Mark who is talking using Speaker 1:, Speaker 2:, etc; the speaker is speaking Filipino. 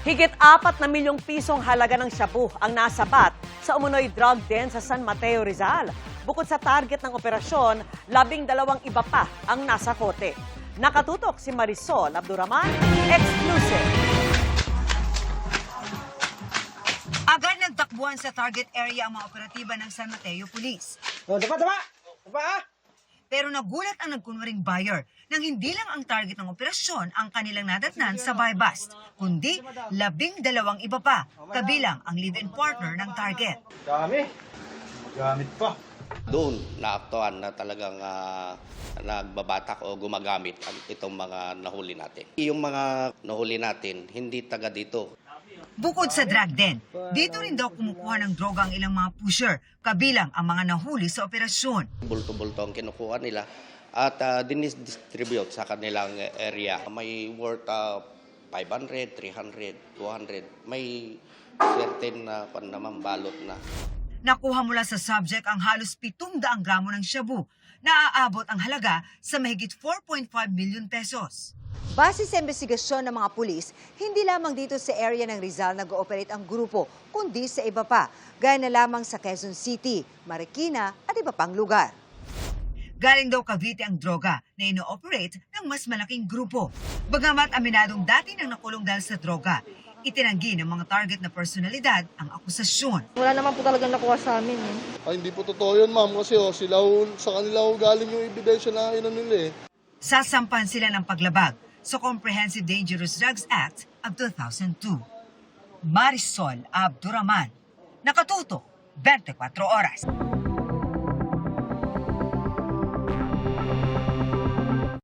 Speaker 1: Higit 4 na milyong pisong halaga ng shabu ang nasabat sa umunoy drug den sa San Mateo, Rizal. Bukod sa target ng operasyon, 12 iba pa ang nasa kote. Nakatutok si Marisol Abduraman, exclusive.
Speaker 2: Agad nagtakbuhan sa target area ang mga operatiba ng San Mateo Police. Pero nagulat ang nagkunwaring buyer nang hindi lang ang target ng operasyon ang kanilang nadatnan sa buy bust, kundi 12 iba pa, kabilang ang live-in partner ng target.
Speaker 3: Dami. Gamit pa.
Speaker 4: Doon naaktuhan na talagang nagbabatak o gumagamit itong mga nahuli natin. Yung mga nahuli natin, hindi taga dito.
Speaker 2: Bukod sa drug den, dito rin daw kumukuha ng droga ang ilang mga pusher, kabilang ang mga nahuli sa operasyon.
Speaker 4: Bulto-bulto ang kinukuha nila at dinis-distribute sa kanilang area. May worth 500, 300, 200. May certain na naman balot na.
Speaker 2: Nakuha mula sa subject ang halos 700 gramo ng shabu na aabot ang halaga sa mahigit 4.5 million pesos.
Speaker 5: Base sa investigasyon ng mga pulis, hindi lamang dito sa area ng Rizal nag-ooperate ang grupo, kundi sa iba pa, gaya na lamang sa Quezon City, Marikina at iba pang lugar.
Speaker 2: Galing daw Cavite ang droga na ino-operate ng mas malaking grupo. Bagamat aminadong dati nang nakulong dahil sa droga, itinanggi ng mga target na personalidad ang akusasyon.
Speaker 6: Wala naman po talagang nakuha sa amin.
Speaker 7: Ay, hindi po totoo yun, ma'am. Kasi sa kanila galing yung ebidensya na nila eh.
Speaker 2: Sasampan sila ng paglabag sa Comprehensive Dangerous Drugs Act of 2002. Marisol Abduraman, nakatuto, 24 oras.